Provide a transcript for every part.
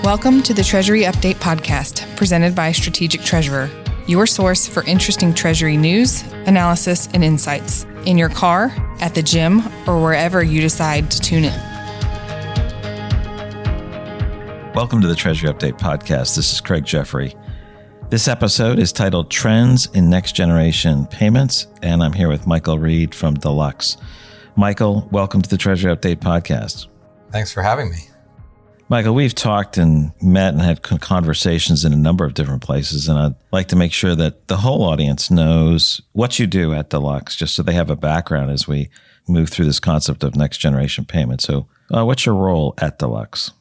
Welcome to the Treasury Update podcast, presented by Strategic Treasurer, your source for interesting Treasury news, analysis, and insights in your car, at the gym, or wherever you decide to tune in. Welcome to the Treasury Update podcast. This is Craig Jeffery. This episode is titled Trends in Next Generation Payments, and I'm here with Michael Reed from Deluxe. Michael, welcome to the Treasury Update podcast. Thanks for having me. Michael, we've talked and met and had conversations in a number of different places, and I'd like to make sure that the whole audience knows what you do at Deluxe, just so they have a background as we move through this concept of next generation payments. So what's your role at Deluxe?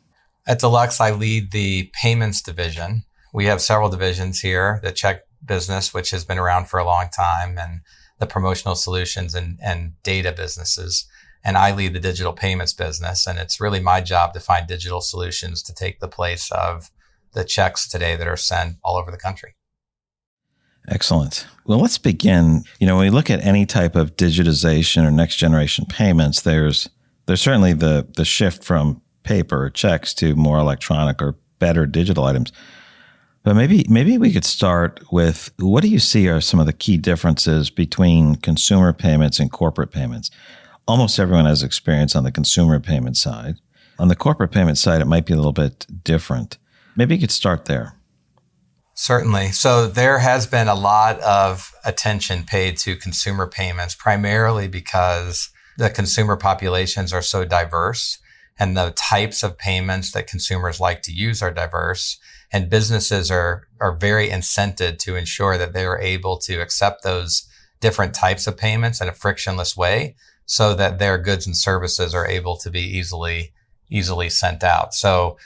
At Deluxe, I lead the payments division. We have several divisions here, the check business, which has been around for a long time, and the promotional solutions and data businesses. And I lead the digital payments business, and it's really my job to find digital solutions to take the place of the checks today that are sent all over the country. Excellent. Well, let's begin. When we look at any type of digitization or next generation payments, there's certainly the shift from paper or checks to more electronic or better digital items. But maybe we could start with, what do you see are some of the key differences between consumer payments and corporate payments? Almost everyone has experience on the consumer payment side. On the corporate payment side, it might be a little bit different. Maybe you could start there. Certainly. So there has been a lot of attention paid to consumer payments, primarily because the consumer populations are so diverse and the types of payments that consumers like to use are diverse. And businesses are very incented to ensure that they are able to accept those different types of payments in a frictionless way, so that their goods and services are able to be easily sent out. So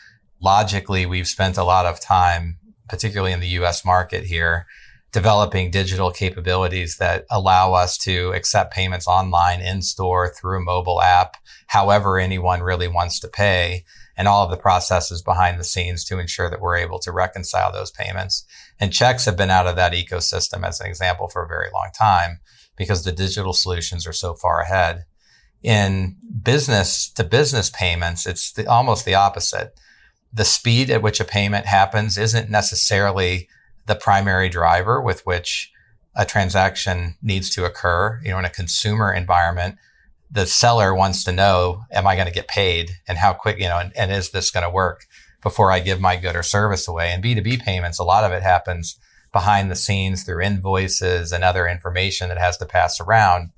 logically, we've spent a lot of time, particularly in the US market here, developing digital capabilities that allow us to accept payments online, in store, through a mobile app, however anyone really wants to pay, and all of the processes behind the scenes to ensure that we're able to reconcile those payments. And checks have been out of that ecosystem, as an example, for a very long time, because the digital solutions are so far ahead. In business to business payments, it's almost the opposite. The speed at which a payment happens isn't necessarily the primary driver with which a transaction needs to occur. In a consumer environment, the seller wants to know, am I going to get paid, and how quick, and is this going to work before I give my good or service away? And B2B payments, a lot of it happens behind the scenes through invoices and other information that has to pass around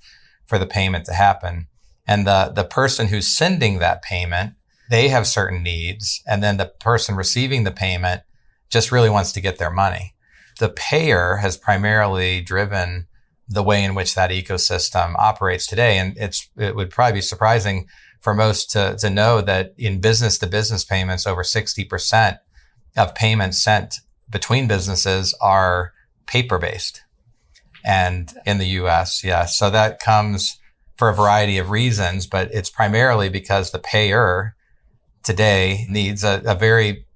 for the payment to happen. And the person who's sending that payment, they have certain needs. And then the person receiving the payment just really wants to get their money. The payer has primarily driven the way in which that ecosystem operates today. And it would probably be surprising for most to know that in business to business payments, over 60% of payments sent between businesses are paper-based. And in the US, yes. So that comes for a variety of reasons, but it's primarily because the payer today needs a very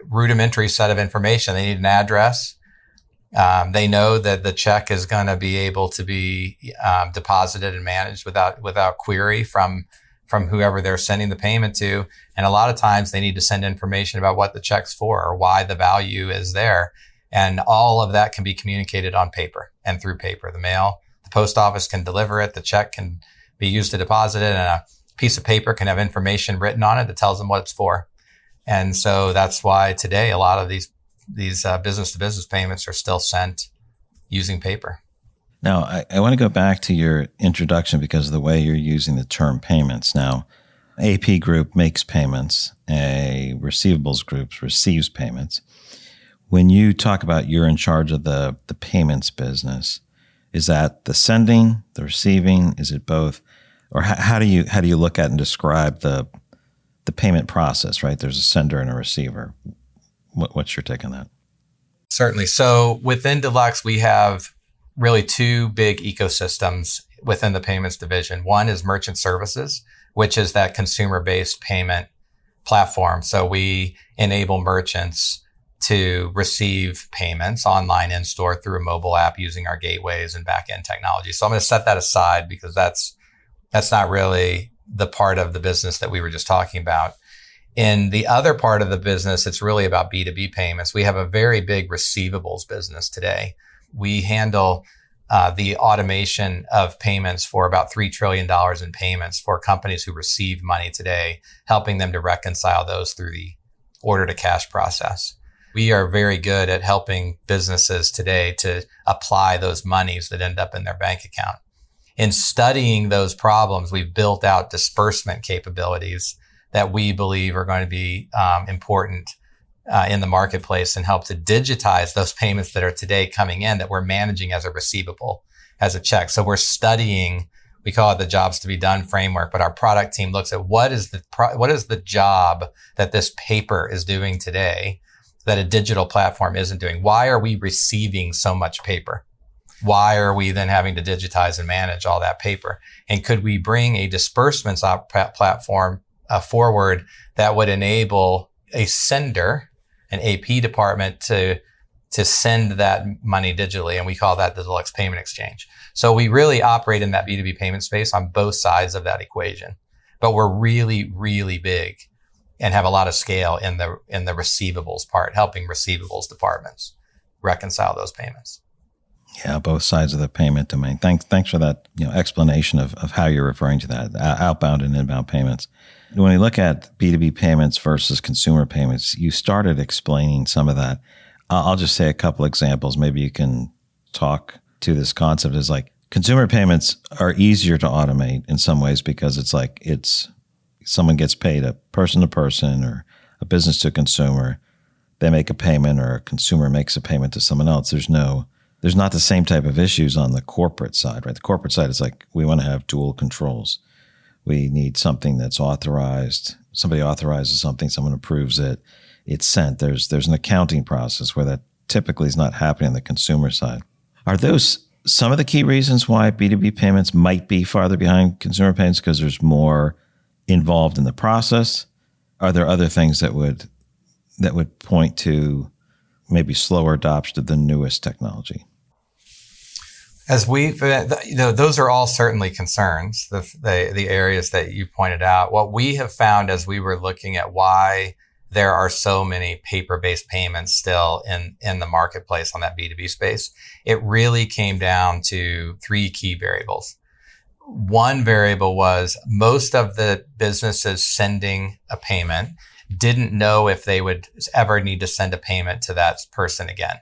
rudimentary set of information. They need an address. They know that the check is going to be able to be deposited and managed without query from whoever they're sending the payment to. And a lot of times they need to send information about what the check's for or why the value is there. And all of that can be communicated on paper and through paper. The mail, the post office can deliver it. The check can be used to deposit it, and a piece of paper can have information written on it that tells them what it's for. And so that's why today a lot of these business to business payments are still sent using paper. Now, I want to go back to your introduction because of the way you're using the term payments. Now, AP group makes payments. A receivables group receives payments. When you talk about you're in charge of the payments business, is that the sending, the receiving? Is it both? Or how do you look at and describe the payment process, right? There's a sender and a receiver. What's your take on that? Certainly. So within Deluxe, we have really two big ecosystems within the payments division. One is merchant services, which is that consumer-based payment platform. So we enable merchants to receive payments online, in store, through a mobile app using our gateways and back-end technology. So I'm going to set that aside because that's not really the part of the business that we were just talking about. In the other part of the business, it's really about B2B payments. We have a very big receivables business today. We handle the automation of payments for about $3 trillion in payments for companies who receive money today, helping them to reconcile those through the order to cash process. We are very good at helping businesses today to apply those monies that end up in their bank account. In studying those problems, we've built out disbursement capabilities that we believe are going to be important in the marketplace and help to digitize those payments that are today coming in that we're managing as a receivable, as a check. So we're studying, we call it the jobs to be done framework, but our product team looks at what is the job that this paper is doing today that a digital platform isn't doing? Why are we receiving so much paper? Why are we then having to digitize and manage all that paper? And could we bring a disbursements platform forward that would enable a sender, an AP department to send that money digitally? And we call that the Deluxe Payment Exchange. So we really operate in that B2B payment space on both sides of that equation, but we're really, really big and have a lot of scale in the receivables part, helping receivables departments reconcile those payments. Yeah, both sides of the payment domain. Thanks for that explanation of how you're referring to that, outbound and inbound payments. When you look at B2B payments versus consumer payments, you started explaining some of that. I'll just say a couple examples. Maybe you can talk to this concept. Is like consumer payments are easier to automate in some ways because it's someone gets paid, a person to person or a business to consumer. They make a payment or a consumer makes a payment to someone else. There's not the same type of issues on the corporate side, right? The corporate side is like, we want to have dual controls. We need something that's authorized. Somebody authorizes something, someone approves it, it's sent. There's an accounting process where that typically is not happening on the consumer side. Are those some of the key reasons why B2B payments might be farther behind consumer payments because there's more involved in the process? Are there other things that would point to maybe slower adoption of the newest technology? As those are all certainly concerns, the areas that you pointed out. What we have found as we were looking at why there are so many paper-based payments still in the marketplace on that B2B space, it really came down to three key variables. One variable was most of the businesses sending a payment didn't know if they would ever need to send a payment to that person again.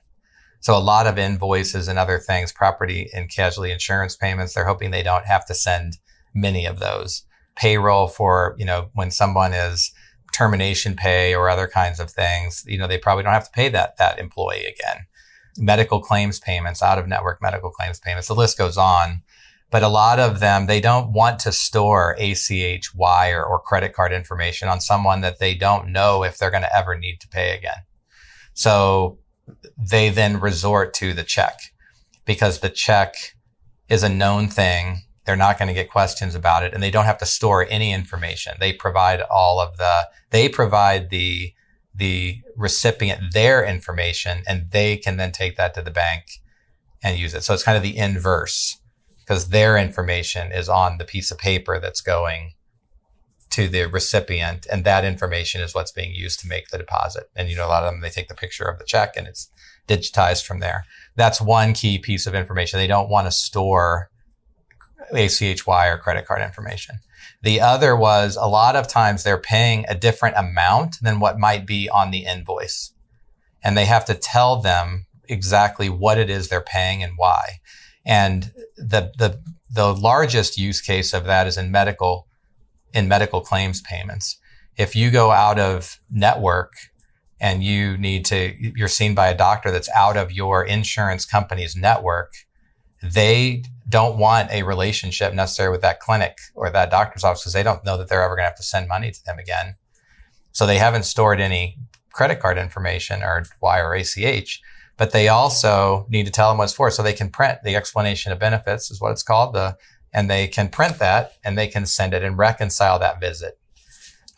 So a lot of invoices and other things, property and casualty insurance payments, they're hoping they don't have to send many of those. Payroll for, when someone is termination pay or other kinds of things, they probably don't have to pay that employee again. Medical claims payments, out-of-network medical claims payments, the list goes on. But a lot of them, they don't want to store ACH, wire, or credit card information on someone that they don't know if they're going to ever need to pay again. So they then resort to the check because the check is a known thing. They're not going to get questions about it, and they don't have to store any information. They provide the recipient their information, and they can then take that to the bank and use it. So it's kind of the inverse, because their information is on the piece of paper that's going to the recipient, and that information is what's being used to make the deposit. And a lot of them, they take the picture of the check and it's digitized from there. That's one key piece of information. They don't want to store ACH wire credit card information. The other was a lot of times they're paying a different amount than what might be on the invoice, and they have to tell them exactly what it is they're paying and why. And the largest use case of that is in medical claims payments. If you go out of network and you're seen by a doctor that's out of your insurance company's network, they don't want a relationship necessarily with that clinic or that doctor's office because they don't know that they're ever going to have to send money to them again. So they haven't stored any credit card information or wire or ACH, but they also need to tell them what it's for. So they can print the explanation of benefits is what it's called, and they can print that and they can send it and reconcile that visit.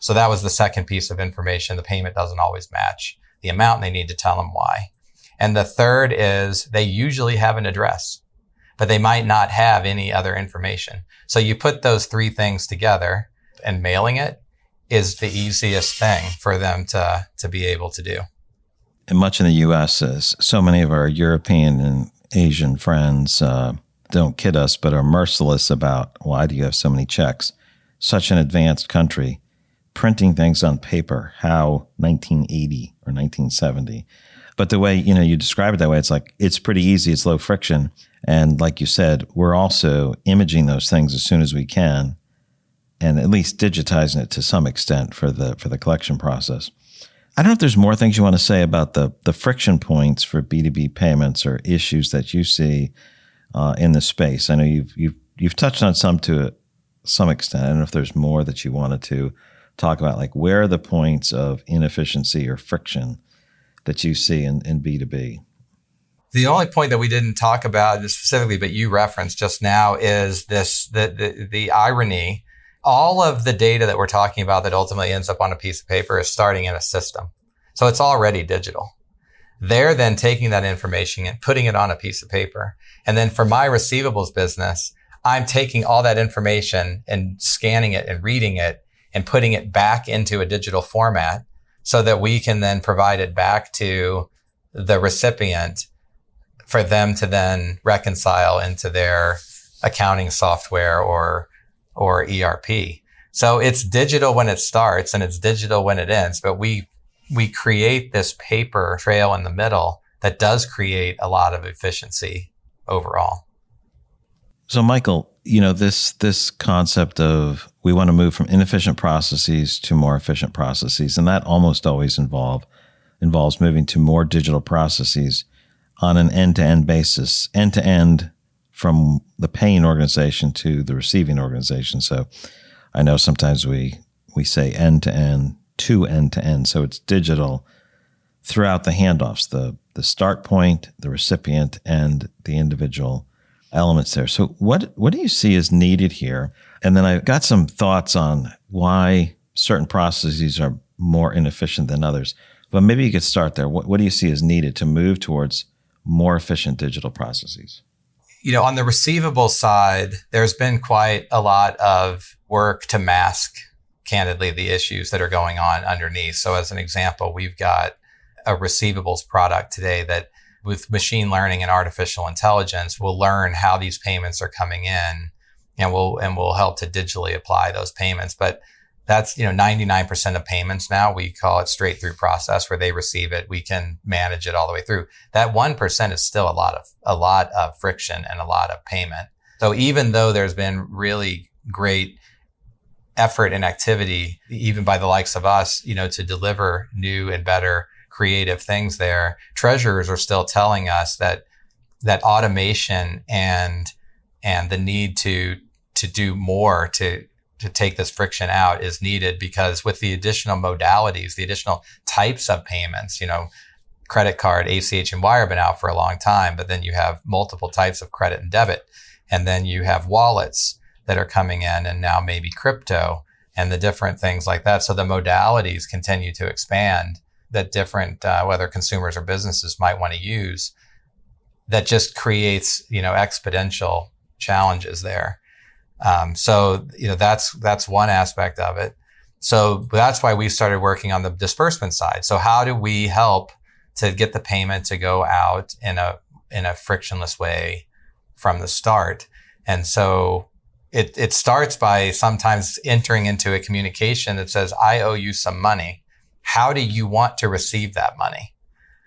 So that was the second piece of information. The payment doesn't always match the amount, and they need to tell them why. And the third is they usually have an address, but they might not have any other information. So you put those three things together, and mailing it is the easiest thing for them to be able to do. And much in the U.S., as so many of our European and Asian friends don't kid us, but are merciless about why do you have so many checks? Such an advanced country, printing things on paper, how 1980 or 1970. But the way, you describe it that way, it's like, it's pretty easy. It's low friction. And like you said, we're also imaging those things as soon as we can and at least digitizing it to some extent for the collection process. I don't know if there's more things you want to say about the friction points for B2B payments or issues that you see in the space. I know you've touched on some to some extent. I don't know if there's more that you wanted to talk about, like where are the points of inefficiency or friction that you see in B2B? The only point that we didn't talk about specifically, but you referenced just now, is the irony. All of the data that we're talking about that ultimately ends up on a piece of paper is starting in a system. So it's already digital. They're then taking that information and putting it on a piece of paper. And then for my receivables business, I'm taking all that information and scanning it and reading it and putting it back into a digital format so that we can then provide it back to the recipient for them to then reconcile into their accounting software or ERP. So it's digital when it starts and it's digital when it ends, but we create this paper trail in the middle that does create a lot of efficiency overall. So Michael, this concept of we want to move from inefficient processes to more efficient processes, and that almost always involves moving to more digital processes on an end-to-end basis, end-to-end from the paying organization to the receiving organization. So I know sometimes we say end-to-end to end-to-end. So it's digital throughout the handoffs, the start point, the recipient, and the individual elements there. So what do you see is needed here? And then I've got some thoughts on why certain processes are more inefficient than others. But maybe you could start there. What do you see is needed to move towards more efficient digital processes? On the receivable side, there's been quite a lot of work to mask, candidly, the issues that are going on underneath. So as an example, we've got a receivables product today that with machine learning and artificial intelligence will learn how these payments are coming in and will help to digitally apply those payments. But that's, 99% of payments now, we call it straight through process where they receive it. We can manage it all the way through. That 1% is still a lot of friction and a lot of payment. So even though there's been really great effort and activity, even by the likes of us, to deliver new and better creative things there, treasurers are still telling us that automation and the need to do more to take this friction out is needed, because with the additional modalities, the additional types of payments, credit card, ACH, and wire have been out for a long time, but then you have multiple types of credit and debit. And then you have wallets that are coming in, and now maybe crypto and the different things like that. So the modalities continue to expand that different, whether consumers or businesses might want to use, that just creates, exponential challenges there. So that's one aspect of it. So that's why we started working on the disbursement side. So how do we help to get the payment to go out in a frictionless way from the start? And so it starts by sometimes entering into a communication that says, I owe you some money. How do you want to receive that money?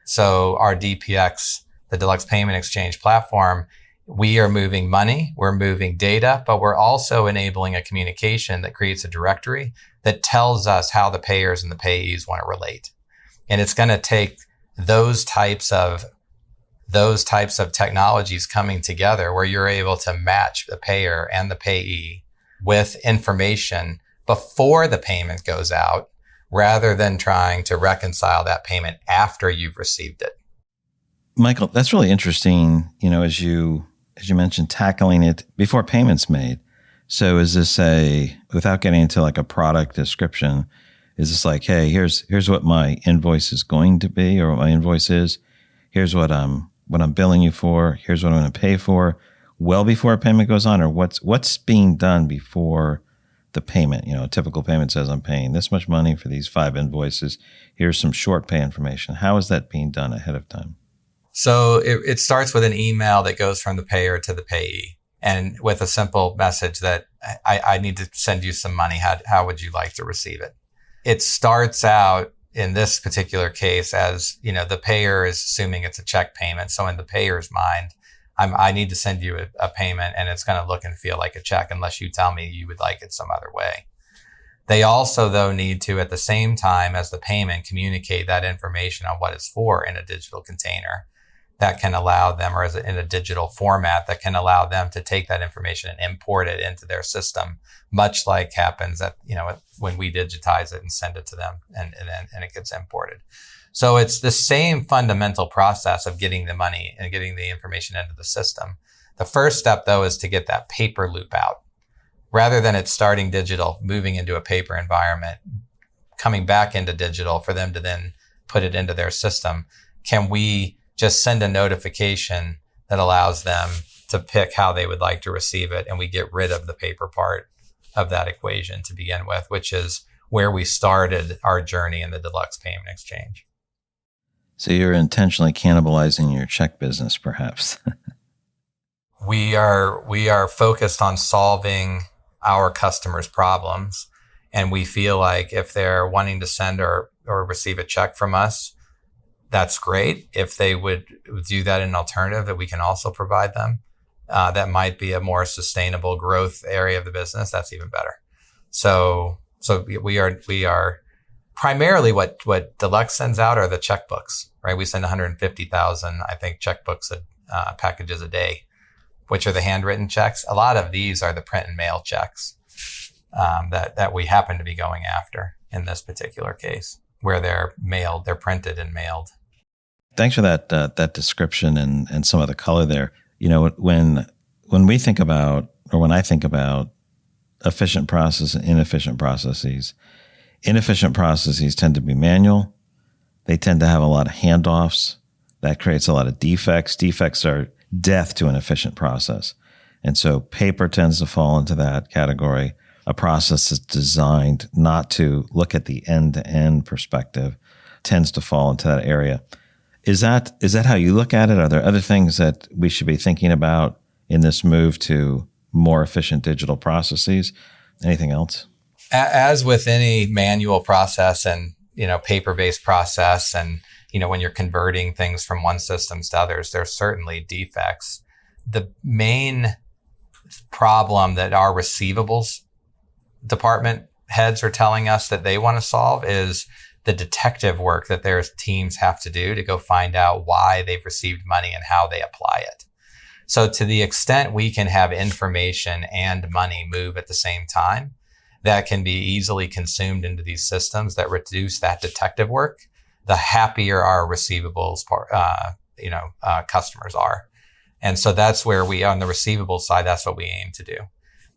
So our DPX, the Deluxe Payment Exchange platform, we are moving money, we're moving data, but we're also enabling a communication that creates a directory that tells us how the payers and the payees want to relate. And it's going to take those types of technologies coming together where you're able to match the payer and the payee with information before the payment goes out, rather than trying to reconcile that payment after you've received it. Michael, that's really interesting, as you mentioned, tackling it before payment's made. So is this without getting into like a product description, is this like, hey, here's what my invoice is going to be, or what my invoice is. Here's what I'm billing you for. Here's what I'm going to pay for, well before a payment goes on, or what's being done before the payment. A typical payment says I'm paying this much money for these 5 invoices. Here's some short pay information. How is that being done ahead of time? So it starts with an email that goes from the payer to the payee, and with a simple message that I need to send you some money. How would you like to receive it? It starts out in this particular case as, the payer is assuming it's a check payment. So in the payer's mind, I need to send you a payment, and it's going to look and feel like a check unless you tell me you would like it some other way. They also, though, need to, at the same time as the payment, communicate that information on what it's for in a digital container that can allow them, or in a digital format that can allow them to take that information and import it into their system, much like happens at, when we digitize it and send it to them and it gets imported. So it's the same fundamental process of getting the money and getting the information into the system. The first step, though, is to get that paper loop out. Rather than it starting digital, moving into a paper environment, coming back into digital for them to then put it into their system, can we just send a notification that allows them to pick how they would like to receive it, and we get rid of the paper part of that equation to begin with, which is where we started our journey in the Deluxe payment exchange. So you're intentionally cannibalizing your check business, perhaps. We are focused on solving our customers' problems, and we feel like if they're wanting to send or receive a check from us, that's great. If they would do that in an alternative that we can also provide them, that might be a more sustainable growth area of the business, that's even better. So we are primarily what Deluxe sends out are the checkbooks, right? We send 150,000, I think, checkbooks, packages a day, which are the handwritten checks. A lot of these are the print and mail checks that we happen to be going after in this particular case, where they're printed and mailed. Thanks for that description and some of the color there. When we think about, or when I think about efficient process and inefficient processes tend to be manual. They tend to have a lot of handoffs. That creates a lot of defects. Defects are death to an efficient process. And so paper tends to fall into that category. A process that's designed not to look at the end-to-end perspective tends to fall into that area. Is that how you look at it? Are there other things that we should be thinking about in this move to more efficient digital processes? Anything else? As with any manual process and, paper-based process, and, when you're converting things from one system to others, there's certainly defects. The main problem that our receivables department heads are telling us that they want to solve is the detective work that their teams have to do to go find out why they've received money and how they apply it. So to the extent we can have information and money move at the same time, that can be easily consumed into these systems that reduce that detective work, the happier our receivables customers are. And so that's where on the receivables side, that's what we aim to do,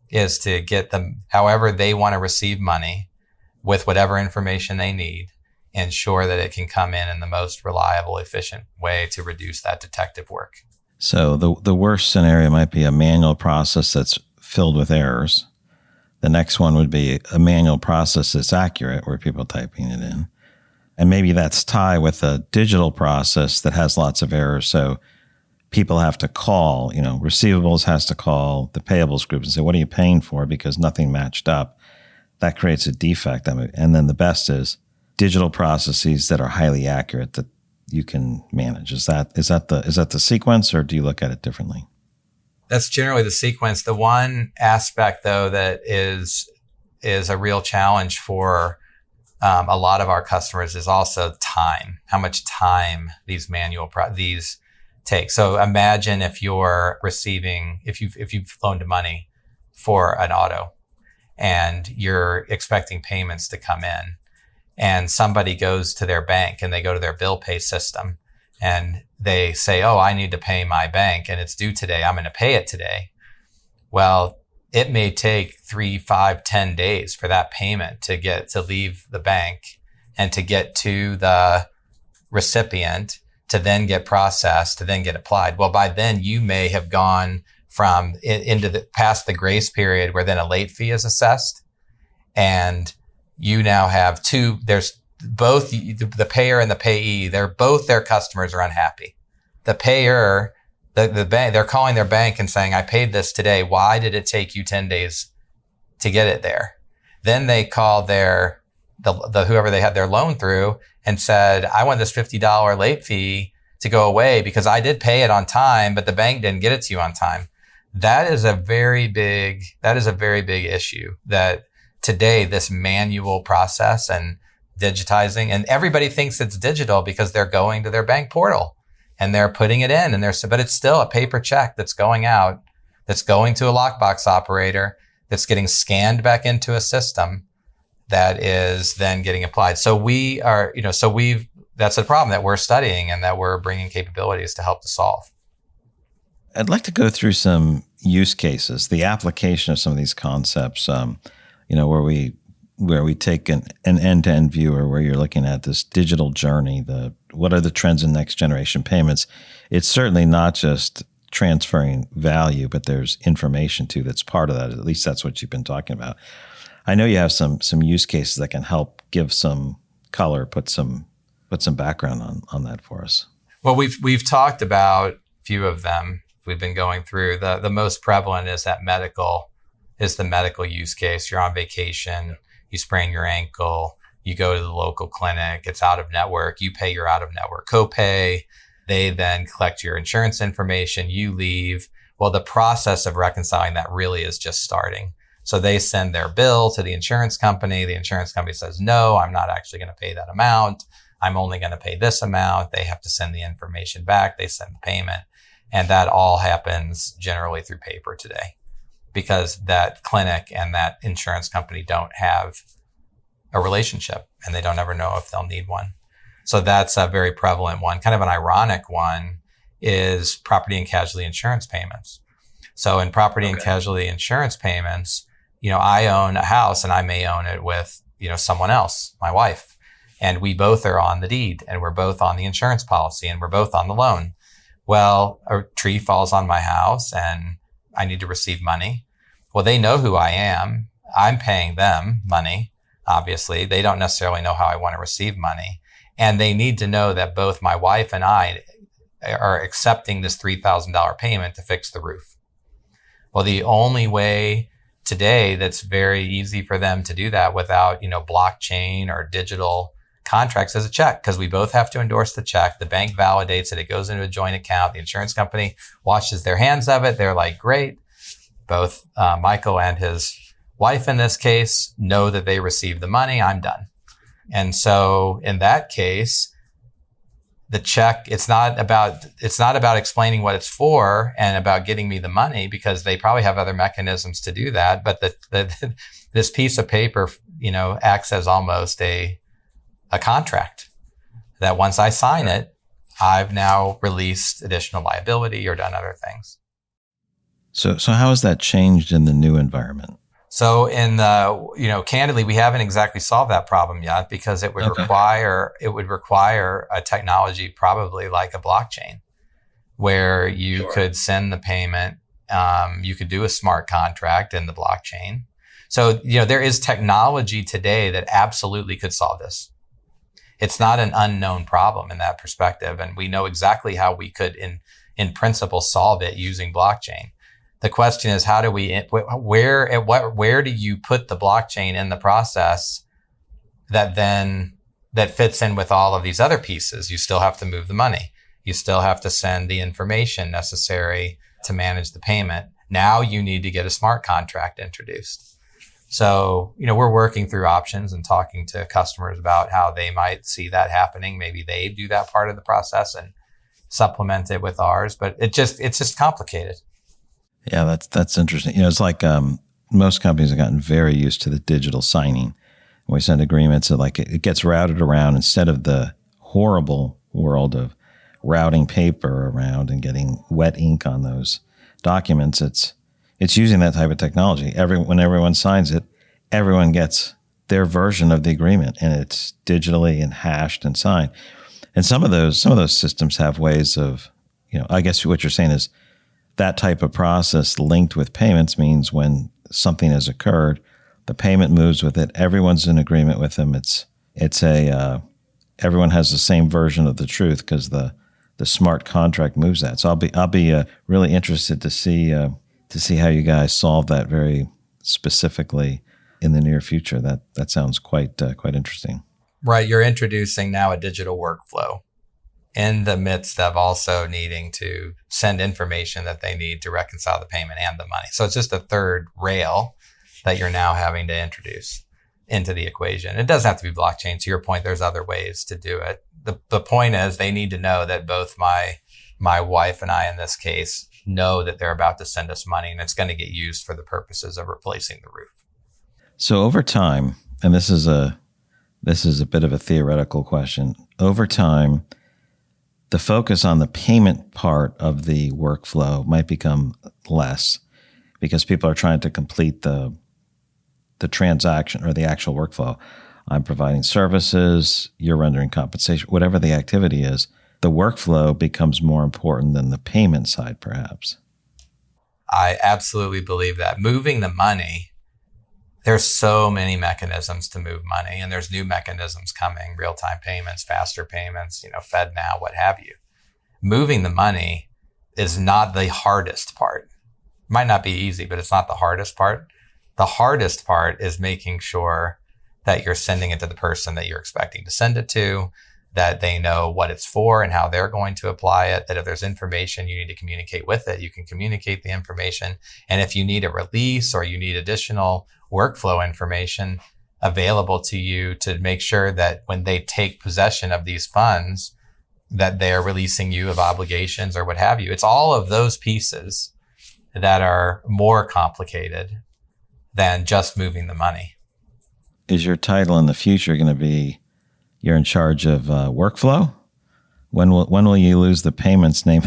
is to get them however they want to receive money with whatever information they need, ensure that it can come in the most reliable, efficient way to reduce that detective work. So the worst scenario might be a manual process that's filled with errors. The next one would be a manual process that's accurate, where people are typing it in. And maybe that's tied with a digital process that has lots of errors. So people have to call, receivables has to call the payables group and say, what are you paying for? Because nothing matched up. That creates a defect. And then the best is digital processes that are highly accurate that you can manage. Is that the sequence, or do you look at it differently? That's generally the sequence. The one aspect, though, that is a real challenge for a lot of our customers is also time. How much time these these take. So imagine if you're receiving, if you've loaned money for an auto, and you're expecting payments to come in, and somebody goes to their bank and they go to their bill pay system and they say, oh, I need to pay my bank and it's due today. I'm going to pay it today. Well, it may take 3, 5, 10 days for that payment to leave the bank and to get to the recipient, to then get processed, to then get applied. Well, by then you may have gone past the grace period where then a late fee is assessed. And you now have there's both the payer and the payee. Both their customers are unhappy. The payer, the bank, they're calling their bank and saying, I paid this today. Why did it take you 10 days to get it there? Then they called the whoever they had their loan through and said, I want this $50 late fee to go away because I did pay it on time, but the bank didn't get it to you on time. That is a very big issue that today, this manual process and digitizing, and everybody thinks it's digital because they're going to their bank portal and they're putting it in but it's still a paper check that's going out, that's going to a lockbox operator, that's getting scanned back into a system that is then getting applied. So that's a problem that we're studying and that we're bringing capabilities to help to solve. I'd like to go through some use cases, the application of some of these concepts, where we take an end-to-end view, or where you're looking at this digital journey, what are the trends in next generation payments. It's certainly not just transferring value, but there's information too that's part of that. At least that's what you've been talking about. I know you have some use cases that can help give some color, put some background on that for us. Well, we've talked about a few of them. We've been going through. The most prevalent is the medical use case. You're on vacation, you sprain your ankle, you go to the local clinic, it's out of network, you pay your out of network copay, they then collect your insurance information, you leave. Well, the process of reconciling that really is just starting. So they send their bill to the insurance company. The insurance company says, no, I'm not actually going to pay that amount. I'm only going to pay this amount. They have to send the information back. They send the payment. And that all happens generally through paper today because that clinic and that insurance company don't have a relationship and they don't ever know if they'll need one. So that's a very prevalent one. Kind of an ironic one is property and casualty insurance payments. So in property and casualty insurance payments, I own a house and I may own it with, someone else, my wife, and we both are on the deed and we're both on the insurance policy and we're both on the loan. Well, a tree falls on my house and I need to receive money. Well, they know who I am. I'm paying them money. Obviously, they don't necessarily know how I want to receive money. And they need to know that both my wife and I are accepting this $3,000 payment to fix the roof. Well, the only way today that's very easy for them to do that without, blockchain or digital contracts is a check, because we both have to endorse the check. The bank validates it. It goes into a joint account. The insurance company washes their hands of it. They're like, great. Both Michael and his wife in this case know that they received the money. I'm done. And so in that case, the check, it's not about explaining what it's for and about getting me the money, because they probably have other mechanisms to do that. But this piece of paper, acts as almost a contract that once I sign it, I've now released additional liability or done other things. So how has that changed in the new environment? So candidly, we haven't exactly solved that problem yet, because it would require a technology probably like a blockchain, where you could send the payment. You could do a smart contract in the blockchain. So, there is technology today that absolutely could solve this. It's not an unknown problem in that perspective. And we know exactly how we could, in principle, solve it using blockchain. The question is, how do where do you put the blockchain in the process that fits in with all of these other pieces? You still have to move the money. You still have to send the information necessary to manage the payment. Now you need to get a smart contract introduced. So, we're working through options and talking to customers about how they might see that happening. Maybe they do that part of the process and supplement it with ours, but it's just complicated. Yeah, that's interesting. It's like most companies have gotten very used to the digital signing. When we send agreements, it gets routed around instead of the horrible world of routing paper around and getting wet ink on those documents. It's using that type of technology. When everyone signs it, everyone gets their version of the agreement, and it's digitally and hashed and signed. And some of those systems have ways of, I guess what you're saying is, that type of process linked with payments means when something has occurred, The payment moves with it. Everyone's in agreement with them. Everyone has the same version of the truth because the smart contract moves that. So I'll be really interested to see how you guys solve that very specifically in the near future. That sounds quite interesting. Right. You're introducing now a digital workflow in the midst of also needing to send information that they need to reconcile the payment and the money. So it's just a third rail that you're now having to introduce into the equation. It doesn't have to be blockchain. To your point, there's other ways to do it. The point is they need to know that both my wife and I, in this case, know that they're about to send us money and it's going to get used for the purposes of replacing the roof. So over time, and this is a bit of a theoretical question, over time, the focus on the payment part of the workflow might become less because people are trying to complete the transaction or the actual workflow. I'm providing services, you're rendering compensation, whatever the activity is, the workflow becomes more important than the payment side, perhaps. I absolutely believe that. Moving the money, there's so many mechanisms to move money, and there's new mechanisms coming, real-time payments, faster payments, FedNow, what have you. Moving the money is not the hardest part. Might not be easy, but it's not the hardest part. The hardest part is making sure that you're sending it to the person that you're expecting to send it to, that they know what it's for and how they're going to apply it, that if there's information you need to communicate with it, you can communicate the information. And if you need a release or you need additional workflow information available to you to make sure that when they take possession of these funds, that they're releasing you of obligations or what have you. It's all of those pieces that are more complicated than just moving the money. Is your title in the future going to be you're in charge of workflow? When will you lose the payments name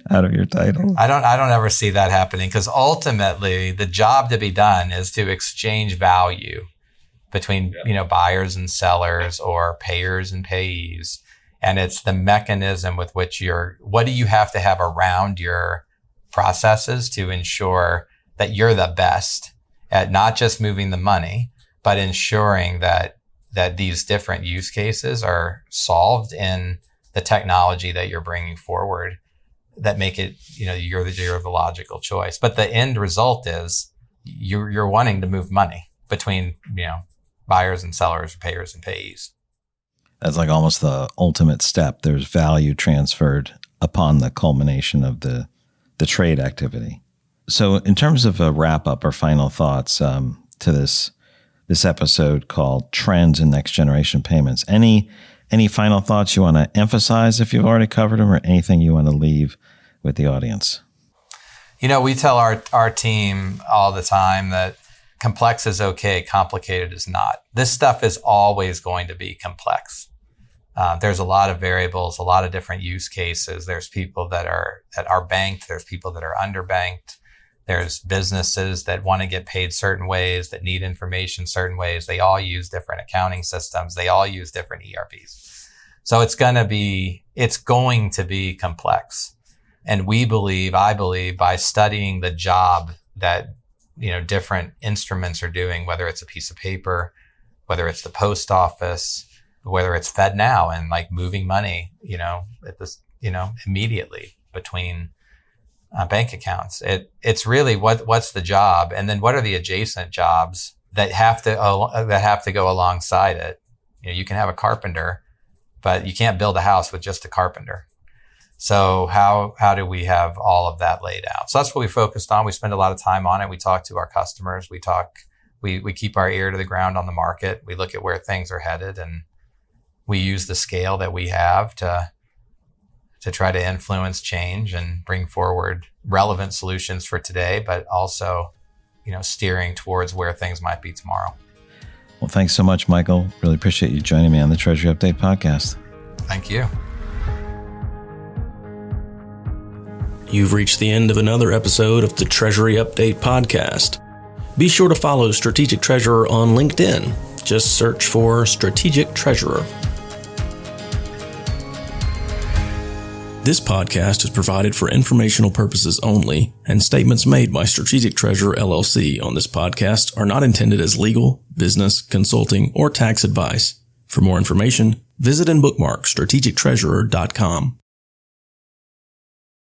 out of your title? I don't ever see that happening because ultimately the job to be done is to exchange value between buyers and sellers or payers and payees, and it's the mechanism with which what do you have to have around your processes to ensure that you're the best at not just moving the money, but ensuring that these different use cases are solved in the technology that you're bringing forward that make it, you're the logical choice. But the end result is you're wanting to move money between, buyers and sellers, payers and payees. That's like almost the ultimate step. There's value transferred upon the culmination of the trade activity. So in terms of a wrap up or final thoughts to this episode called Trends in Next Generation Payments, any final thoughts you want to emphasize if you've already covered them, or anything you want to leave with the audience? We tell our team all the time that complex is okay, complicated is not. This stuff is always going to be complex. There's a lot of variables, a lot of different use cases. There's people that are banked. There's people that are underbanked. There's businesses that want to get paid certain ways, that need information certain ways. They all use different accounting systems. They all use different ERPs. So it's going to be complex. And I believe by studying the job that, different instruments are doing, whether it's a piece of paper, whether it's the post office, whether it's FedNow and like moving money, at this, immediately between bank accounts. It's really what's the job, and then what are the adjacent jobs that have to go alongside it. You can have a carpenter, but you can't build a house with just a carpenter. So how do we have all of that laid out? So that's what we focused on. We spend a lot of time on it. We talk to our customers. We keep our ear to the ground on the market. We look at where things are headed, and we use the scale that we have to try to influence change and bring forward relevant solutions for today, but also, steering towards where things might be tomorrow. Well, thanks so much, Michael. Really appreciate you joining me on the Treasury Update podcast. Thank you. You've reached the end of another episode of the Treasury Update podcast. Be sure to follow Strategic Treasurer on LinkedIn. Just search for Strategic Treasurer. This podcast is provided for informational purposes only, and statements made by Strategic Treasurer LLC on this podcast are not intended as legal, business, consulting, or tax advice. For more information, visit and bookmark strategictreasurer.com.